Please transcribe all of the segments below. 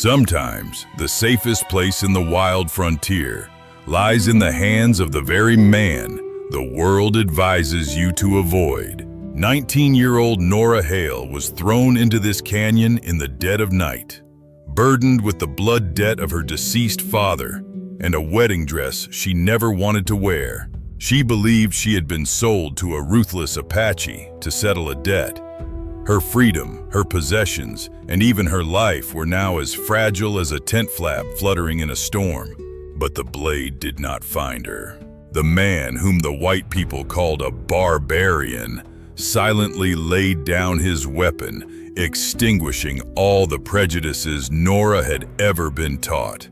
Sometimes, the safest place in the wild frontier lies in the hands of the very man the world advises you to avoid. 19-year-old Nora Bell was thrown into this canyon in the dead of night, burdened with the blood debt of her deceased father and a wedding dress she never wanted to wear. She believed she had been sold to a ruthless Apache to settle a debt. Her freedom, her possessions, and even her life were now as fragile as a tent flap fluttering in a storm. But the blade did not find her. The man whom the white people called a barbarian silently laid down his weapon, extinguishing all the prejudices Nora had ever been taught.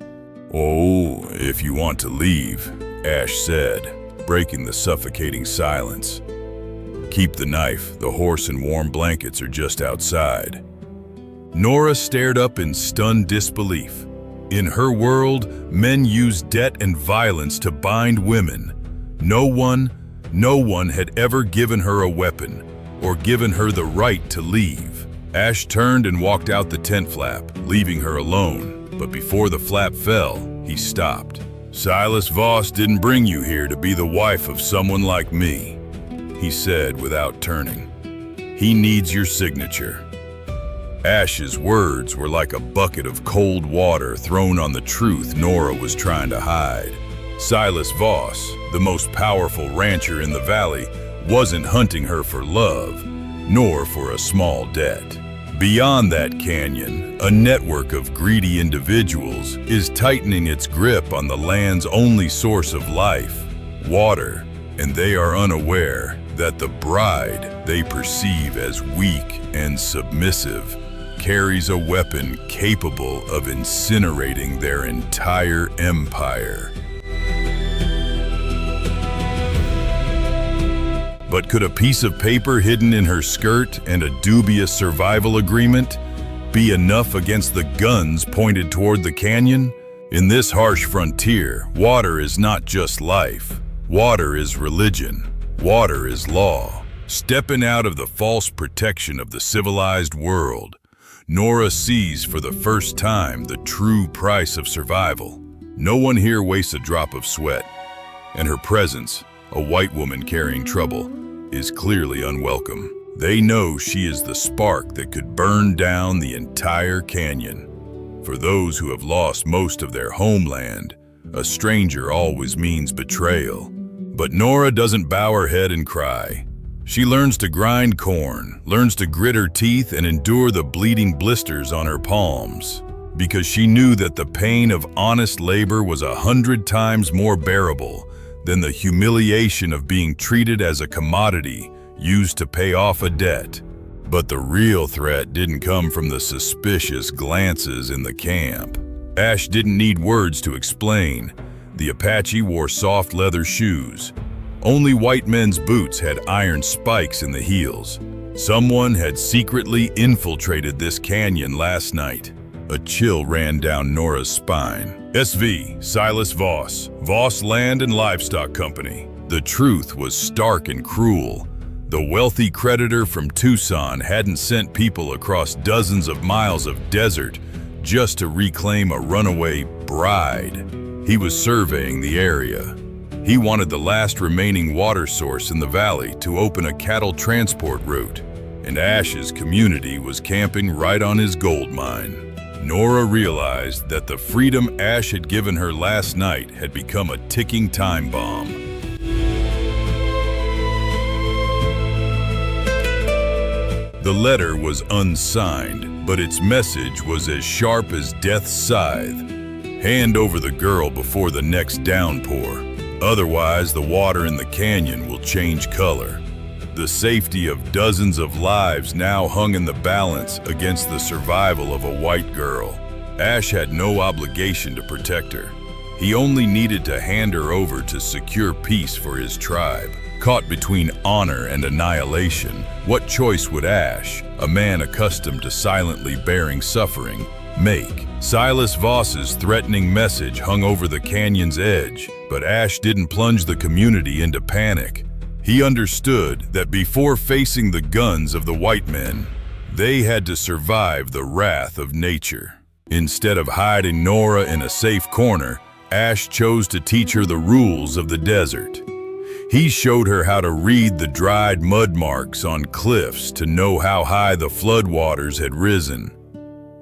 "Oh, if you want to leave," Ash said, breaking the suffocating silence. "Keep the knife, the horse and warm blankets are just outside." Nora stared up in stunned disbelief. In her world, men used debt and violence to bind women. No one had ever given her a weapon or given her the right to leave. Ash turned and walked out the tent flap, leaving her alone. But before the flap fell, he stopped. "Silas Voss didn't bring you here to be the wife of someone like me," he said without turning. "He needs your signature." Ash's words were like a bucket of cold water thrown on the truth Nora was trying to hide. Silas Voss, the most powerful rancher in the valley, wasn't hunting her for love, nor for a small debt. Beyond that canyon, a network of greedy individuals is tightening its grip on the land's only source of life, water, and they are unaware that the bride they perceive as weak and submissive carries a weapon capable of incinerating their entire empire. But could a piece of paper hidden in her skirt and a dubious survival agreement be enough against the guns pointed toward the canyon? In this harsh frontier, water is not just life. Water is religion. Water is law. Stepping out of the false protection of the civilized world, Nora sees for the first time the true price of survival. No one here wastes a drop of sweat, and her presence, a white woman carrying trouble, is clearly unwelcome. They know she is the spark that could burn down the entire canyon. For those who have lost most of their homeland, a stranger always means betrayal. But Nora doesn't bow her head and cry. She learns to grind corn, learns to grit her teeth and endure the bleeding blisters on her palms, because she knew that the pain of honest labor was 100 times more bearable than the humiliation of being treated as a commodity used to pay off a debt. But the real threat didn't come from the suspicious glances in the camp. Ash didn't need words to explain. The Apache wore soft leather shoes. Only white men's boots had iron spikes in the heels. Someone had secretly infiltrated this canyon last night. A chill ran down Nora's spine. SV, Silas Voss, Voss Land and Livestock Company. The truth was stark and cruel. The wealthy creditor from Tucson hadn't sent people across dozens of miles of desert just to reclaim a runaway bride. He was surveying the area. He wanted the last remaining water source in the valley to open a cattle transport route, and Ash's community was camping right on his gold mine. Nora realized that the freedom Ash had given her last night had become a ticking time bomb. The letter was unsigned, but its message was as sharp as death's scythe. Hand over the girl before the next downpour. Otherwise, the water in the canyon will change color. The safety of dozens of lives now hung in the balance against the survival of a white girl. Ash had no obligation to protect her. He only needed to hand her over to secure peace for his tribe. Caught between honor and annihilation, what choice would Ash, a man accustomed to silently bearing suffering, make? Silas Voss's threatening message hung over the canyon's edge, but Ash didn't plunge the community into panic. He understood that before facing the guns of the white men, they had to survive the wrath of nature. Instead of hiding Nora in a safe corner, Ash chose to teach her the rules of the desert. He showed her how to read the dried mud marks on cliffs to know how high the floodwaters had risen.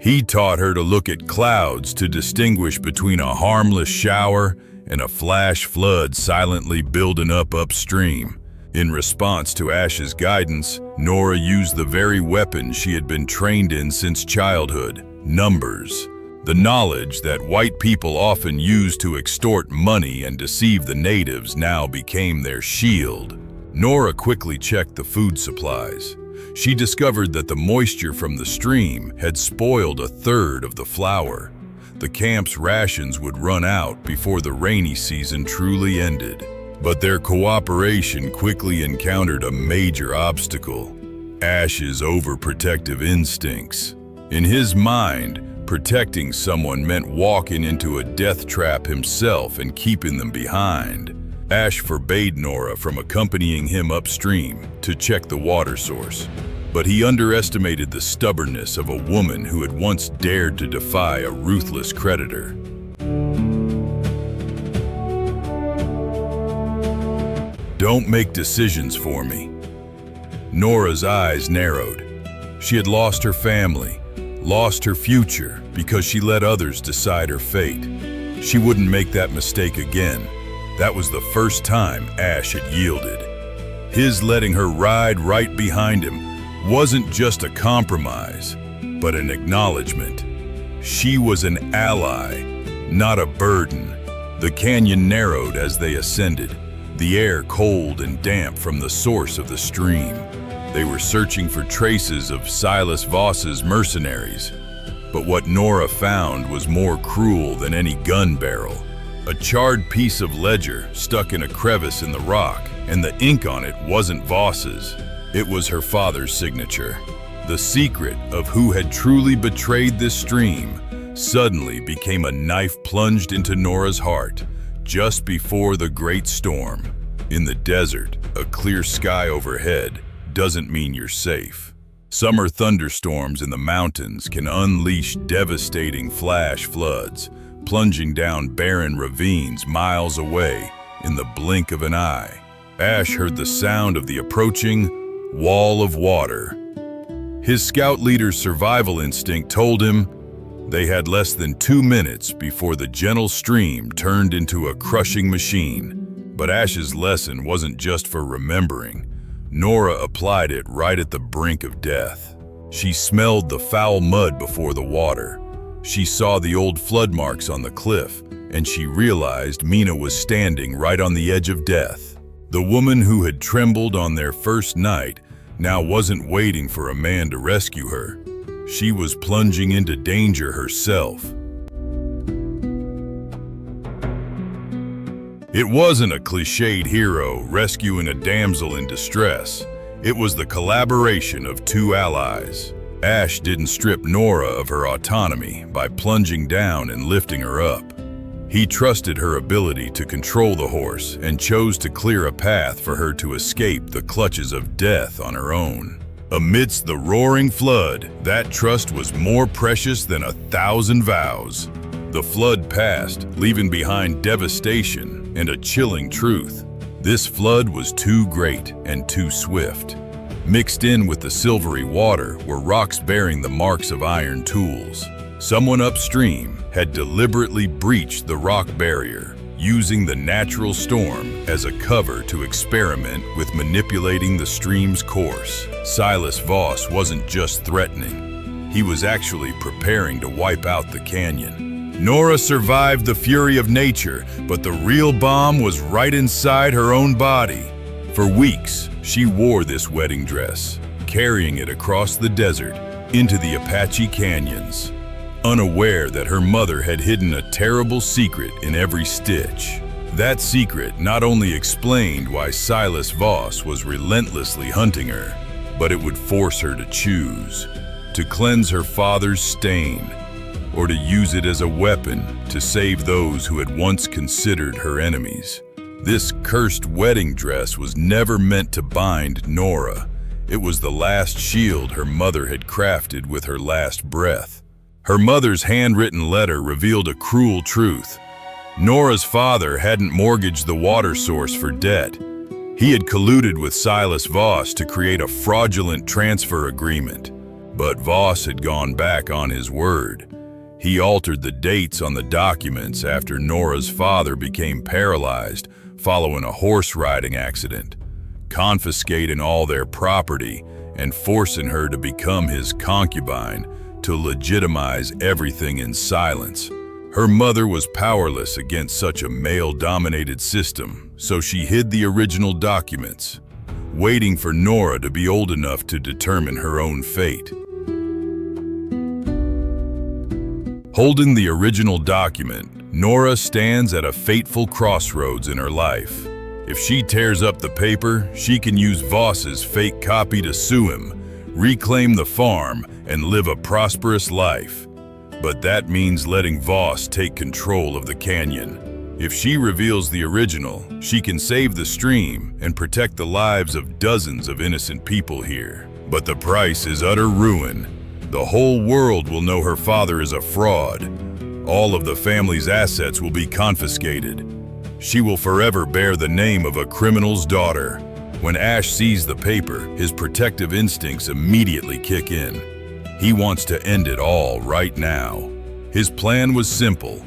He taught her to look at clouds to distinguish between a harmless shower and a flash flood silently building up upstream. In response to Ash's guidance, Nora used the very weapon she had been trained in since childhood: numbers. The knowledge that white people often use to extort money and deceive the natives now became their shield. Nora quickly checked the food supplies. She discovered that the moisture from the stream had spoiled a third of the flour. The camp's rations would run out before the rainy season truly ended. But their cooperation quickly encountered a major obstacle: Ash's overprotective instincts. In his mind, protecting someone meant walking into a death trap himself and keeping them behind. Ash forbade Nora from accompanying him upstream to check the water source, but he underestimated the stubbornness of a woman who had once dared to defy a ruthless creditor. "Don't make decisions for me." Nora's eyes narrowed. She had lost her family, lost her future because she let others decide her fate. She wouldn't make that mistake again. That was the first time Ash had yielded. His letting her ride right behind him wasn't just a compromise, but an acknowledgement. She was an ally, not a burden. The canyon narrowed as they ascended, the air cold and damp from the source of the stream. They were searching for traces of Silas Voss's mercenaries, but what Nora found was more cruel than any gun barrel. A charred piece of ledger stuck in a crevice in the rock, and the ink on it wasn't Voss's. It was her father's signature. The secret of who had truly betrayed this stream suddenly became a knife plunged into Nora's heart just before the great storm. In the desert, a clear sky overhead doesn't mean you're safe. Summer thunderstorms in the mountains can unleash devastating flash floods, plunging down barren ravines miles away in the blink of an eye. Ash heard the sound of the approaching wall of water. His scout leader's survival instinct told him they had less than 2 minutes before the gentle stream turned into a crushing machine. But Ash's lesson wasn't just for remembering. Nora applied it right at the brink of death. She smelled the foul mud before the water. She saw the old flood marks on the cliff, and she realized Mina was standing right on the edge of death. The woman who had trembled on their first night now wasn't waiting for a man to rescue her. She was plunging into danger herself. It wasn't a cliched hero rescuing a damsel in distress. It was the collaboration of two allies. Ash didn't strip Nora of her autonomy by plunging down and lifting her up. He trusted her ability to control the horse and chose to clear a path for her to escape the clutches of death on her own. Amidst the roaring flood, that trust was more precious than 1,000 vows. The flood passed, leaving behind devastation and a chilling truth. This flood was too great and too swift. Mixed in with the silvery water were rocks bearing the marks of iron tools. Someone upstream had deliberately breached the rock barrier, using the natural storm as a cover to experiment with manipulating the stream's course. Silas Voss wasn't just threatening. He was actually preparing to wipe out the canyon. Nora survived the fury of nature, but the real bomb was right inside her own body. For weeks, she wore this wedding dress, carrying it across the desert into the Apache canyons, unaware that her mother had hidden a terrible secret in every stitch. That secret not only explained why Silas Voss was relentlessly hunting her, but it would force her to choose, to cleanse her father's stain, or to use it as a weapon to save those who had once considered her enemies. This cursed wedding dress was never meant to bind Nora. It was the last shield her mother had crafted with her last breath. Her mother's handwritten letter revealed a cruel truth. Nora's father hadn't mortgaged the water source for debt. He had colluded with Silas Voss to create a fraudulent transfer agreement. But Voss had gone back on his word. He altered the dates on the documents after Nora's father became paralyzed following a horse riding accident, confiscating all their property and forcing her to become his concubine to legitimize everything in silence. Her mother was powerless against such a male-dominated system, so she hid the original documents, waiting for Nora to be old enough to determine her own fate. Holding the original document, Nora stands at a fateful crossroads in her life. If she tears up the paper, she can use Voss's fake copy to sue him, reclaim the farm, and live a prosperous life. But that means letting Voss take control of the canyon. If she reveals the original, she can save the stream and protect the lives of dozens of innocent people here. But the price is utter ruin. The whole world will know her father is a fraud. All of the family's assets will be confiscated. She will forever bear the name of a criminal's daughter. When Ash sees the paper, his protective instincts immediately kick in. He wants to end it all right now. His plan was simple.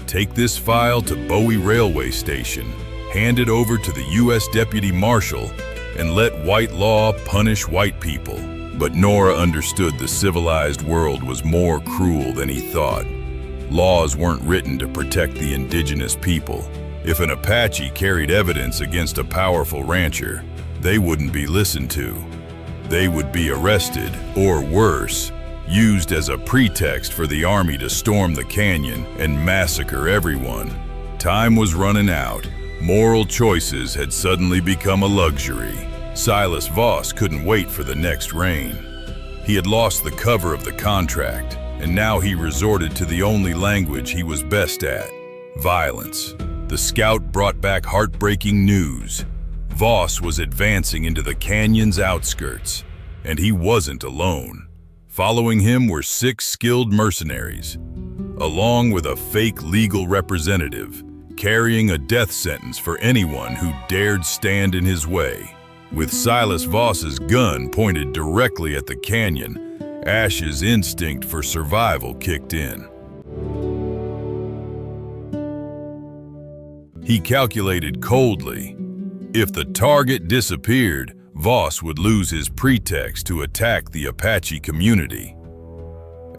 Take this file to Bowie Railway Station, hand it over to the U.S. Deputy Marshal, and let white law punish white people. But Nora understood the civilized world was more cruel than he thought. Laws weren't written to protect the indigenous people. If an Apache carried evidence against a powerful rancher, they wouldn't be listened to. They would be arrested, or worse, used as a pretext for the army to storm the canyon and massacre everyone. Time was running out. Moral choices had suddenly become a luxury. Silas Voss couldn't wait for the next rain. He had lost the cover of the contract, and now he resorted to the only language he was best at: violence. The scout brought back heartbreaking news. Voss was advancing into the canyon's outskirts, and he wasn't alone. Following him were 6 skilled mercenaries, along with a fake legal representative, carrying a death sentence for anyone who dared stand in his way. With Silas Voss's gun pointed directly at the canyon, Ash's instinct for survival kicked in. He calculated coldly. If the target disappeared, Voss would lose his pretext to attack the Apache community.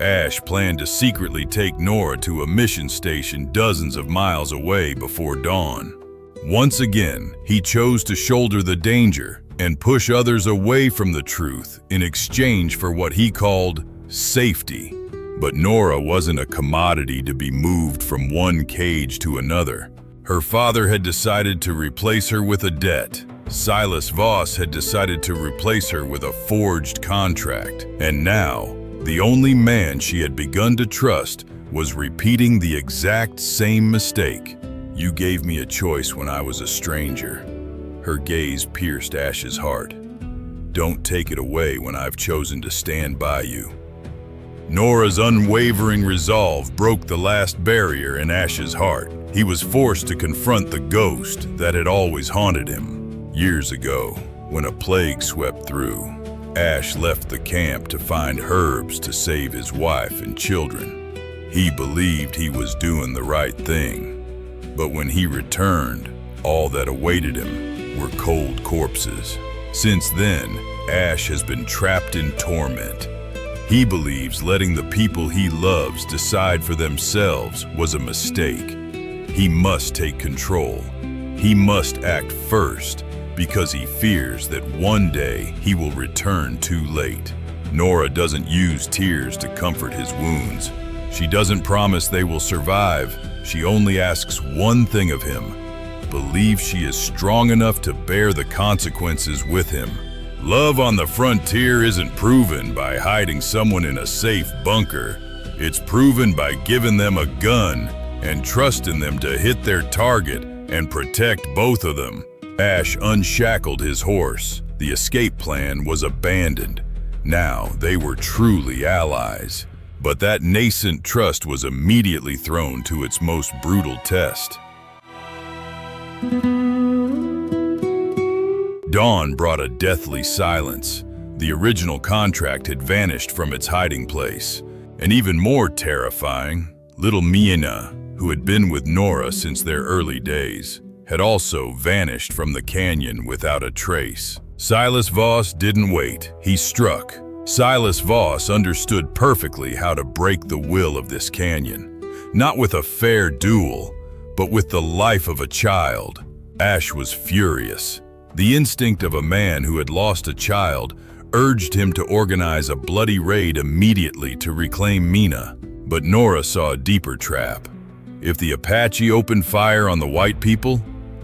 Ash planned to secretly take Nora to a mission station dozens of miles away before dawn. Once again, he chose to shoulder the danger and push others away from the truth in exchange for what he called safety. But Nora wasn't a commodity to be moved from one cage to another. Her father had decided to replace her with a debt. Silas Voss had decided to replace her with a forged contract. And now, the only man she had begun to trust was repeating the exact same mistake. "You gave me a choice when I was a stranger." Her gaze pierced Ash's heart. "Don't take it away when I've chosen to stand by you." Nora's unwavering resolve broke the last barrier in Ash's heart. He was forced to confront the ghost that had always haunted him. Years ago, when a plague swept through, Ash left the camp to find herbs to save his wife and children. He believed he was doing the right thing. But when he returned, all that awaited him were cold corpses. Since then, Ash has been trapped in torment. He believes letting the people he loves decide for themselves was a mistake. He must take control. He must act first, because he fears that one day he will return too late. Nora doesn't use tears to comfort his wounds. She doesn't promise they will survive. She only asks one thing of him: believe she is strong enough to bear the consequences with him. Love on the frontier isn't proven by hiding someone in a safe bunker. It's proven by giving them a gun and trusting them to hit their target and protect both of them. Ash unshackled his horse. The escape plan was abandoned. Now they were truly allies. But that nascent trust was immediately thrown to its most brutal test. Dawn brought a deathly silence. The original contract had vanished from its hiding place. And even more terrifying, little Mina, who had been with Nora since their early days, had also vanished from the canyon without a trace. Silas Voss didn't wait. He struck. Silas Voss understood perfectly how to break the will of this canyon. Not with a fair duel, but with the life of a child. Ash was furious. The instinct of a man who had lost a child urged him to organize a bloody raid immediately to reclaim Mina. But Nora saw a deeper trap. If the Apache opened fire on the white people,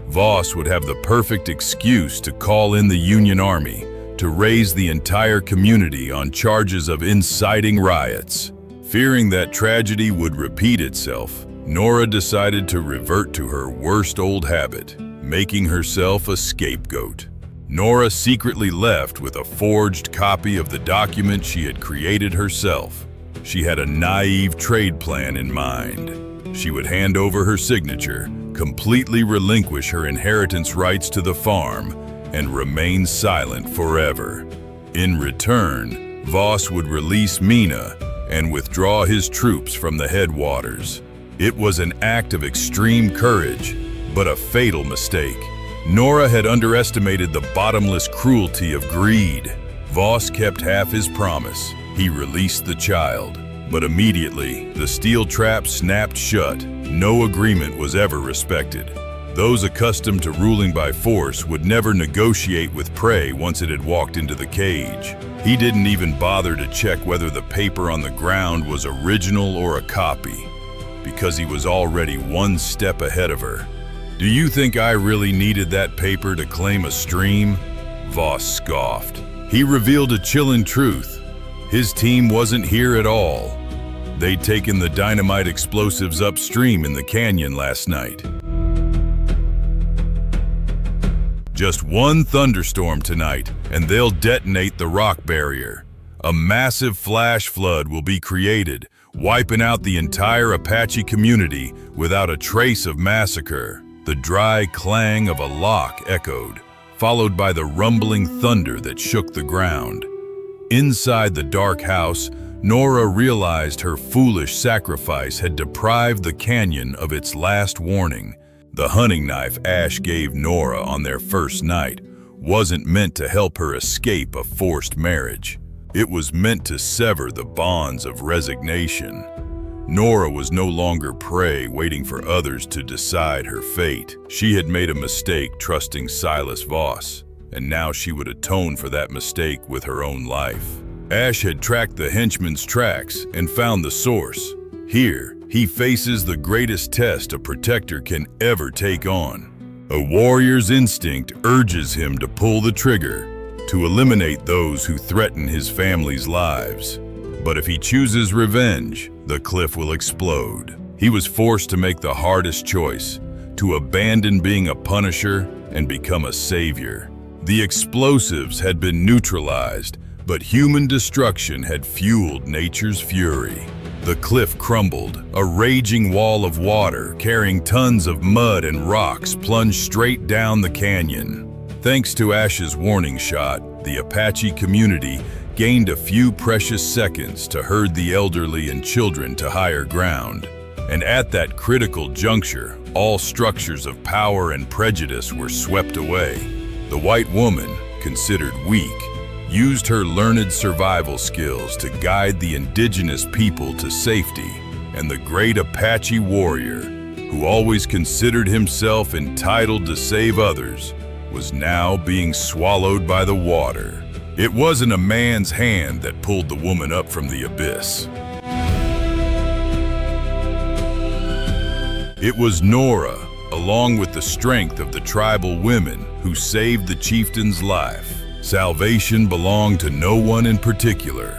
Voss would have the perfect excuse to call in the Union Army to raise the entire community on charges of inciting riots. Fearing that tragedy would repeat itself, Nora decided to revert to her worst old habit, making herself a scapegoat. Nora secretly left with a forged copy of the document she had created herself. She had a naive trade plan in mind. She would hand over her signature, completely relinquish her inheritance rights to the farm, and remain silent forever. In return, Voss would release Mina and withdraw his troops from the headwaters. It was an act of extreme courage, but a fatal mistake. Nora had underestimated the bottomless cruelty of greed. Voss kept half his promise. He released the child. But immediately, the steel trap snapped shut. No agreement was ever respected. Those accustomed to ruling by force would never negotiate with prey once it had walked into the cage. He didn't even bother to check whether the paper on the ground was original or a copy, because he was already one step ahead of her. "Do you think I really needed that paper to claim a stream?" Voss scoffed. He revealed a chilling truth. His team wasn't here at all. They'd taken the dynamite explosives upstream in the canyon last night. Just one thunderstorm tonight, and they'll detonate the rock barrier. A massive flash flood will be created, wiping out the entire Apache community without a trace of massacre. The dry clang of a lock echoed, followed by the rumbling thunder that shook the ground. Inside the dark house, Nora realized her foolish sacrifice had deprived the canyon of its last warning. The hunting knife Ash gave Nora on their first night wasn't meant to help her escape a forced marriage. It was meant to sever the bonds of resignation. Nora was no longer prey waiting for others to decide her fate. She had made a mistake trusting Silas Voss, and now she would atone for that mistake with her own life. Ash had tracked the henchman's tracks and found the source. Here, he faces the greatest test a protector can ever take on. A warrior's instinct urges him to pull the trigger, to eliminate those who threaten his family's lives. But if he chooses revenge, the cliff will explode. He was forced to make the hardest choice, to abandon being a punisher and become a savior. The explosives had been neutralized, but human destruction had fueled nature's fury. The cliff crumbled, a raging wall of water carrying tons of mud and rocks plunged straight down the canyon. Thanks to Ash's warning shot, the Apache community gained a few precious seconds to herd the elderly and children to higher ground. And at that critical juncture, all structures of power and prejudice were swept away. The white woman, considered weak, used her learned survival skills to guide the indigenous people to safety, and the great Apache warrior, who always considered himself entitled to save others, was now being swallowed by the water. It wasn't a man's hand that pulled the woman up from the abyss. It was Nora, along with the strength of the tribal women, who saved the chieftain's life. Salvation belonged to no one in particular.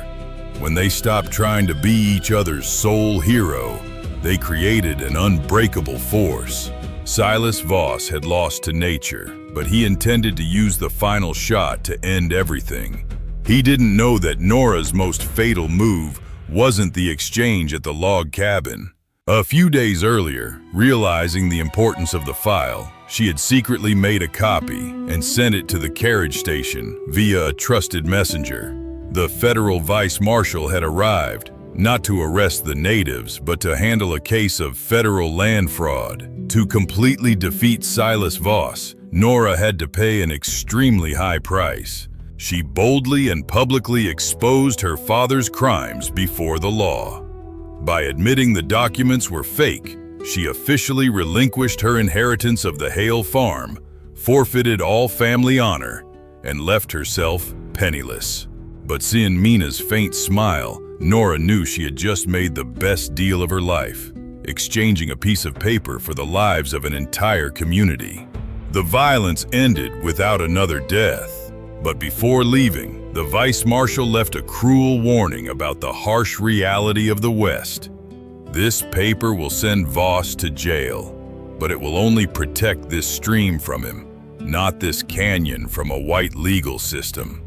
When they stopped trying to be each other's sole hero, they created an unbreakable force. Silas Voss had lost to nature, but he intended to use the final shot to end everything. He didn't know that Nora's most fatal move wasn't the exchange at the log cabin. A few days earlier, realizing the importance of the file, she had secretly made a copy and sent it to the carriage station via a trusted messenger. The federal vice marshal had arrived, not to arrest the natives, but to handle a case of federal land fraud. To completely defeat Silas Voss, Nora had to pay an extremely high price. She boldly and publicly exposed her father's crimes before the law. By admitting the documents were fake, she officially relinquished her inheritance of the Hale farm, forfeited all family honor, and left herself penniless. But seeing Mina's faint smile, Nora knew she had just made the best deal of her life, exchanging a piece of paper for the lives of an entire community. The violence ended without another death, but before leaving, the vice marshal left a cruel warning about the harsh reality of the West. This paper will send Voss to jail, but it will only protect this stream from him, not this canyon from a white legal system.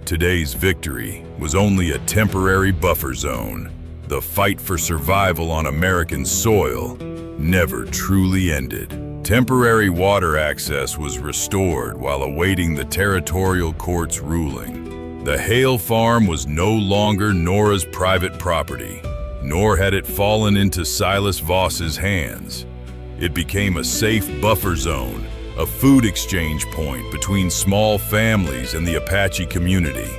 Today's victory was only a temporary buffer zone. The fight for survival on American soil never truly ended. Temporary water access was restored while awaiting the territorial court's ruling. The Hale farm was no longer Nora's private property, nor had it fallen into Silas Voss's hands. It became a safe buffer zone, a food exchange point between small families and the Apache community.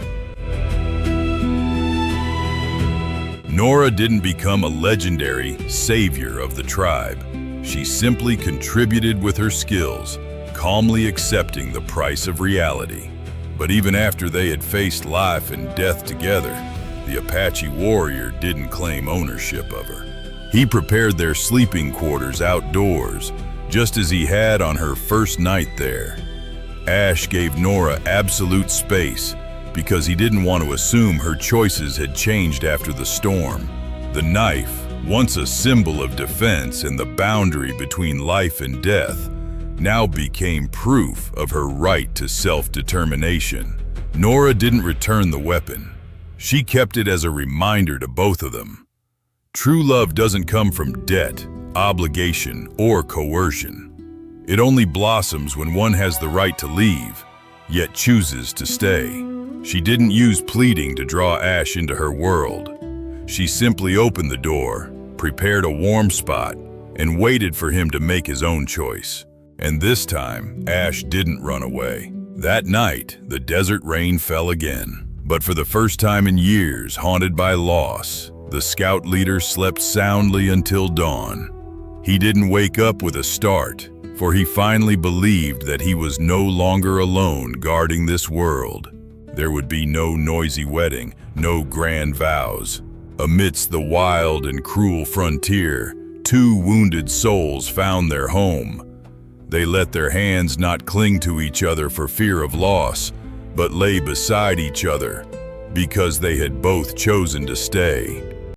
Nora didn't become a legendary savior of the tribe. She simply contributed with her skills, calmly accepting the price of reality. But even after they had faced life and death together, the Apache warrior didn't claim ownership of her. He prepared their sleeping quarters outdoors, just as he had on her first night there. Ash gave Nora absolute space because he didn't want to assume her choices had changed after the storm. The knife, once a symbol of defense and the boundary between life and death, now became proof of her right to self-determination. Nora didn't return the weapon. She kept it as a reminder to both of them. True love doesn't come from debt, obligation, or coercion. It only blossoms when one has the right to leave, yet chooses to stay. She didn't use pleading to draw Ash into her world. She simply opened the door, prepared a warm spot, and waited for him to make his own choice. And this time, Ash didn't run away. That night, the desert rain fell again. But for the first time in years, haunted by loss, the scout leader slept soundly until dawn. He didn't wake up with a start, for he finally believed that he was no longer alone guarding this world. There would be no noisy wedding, no grand vows. Amidst the wild and cruel frontier, two wounded souls found their home. They let their hands not cling to each other for fear of loss, but lay beside each other because they had both chosen to stay.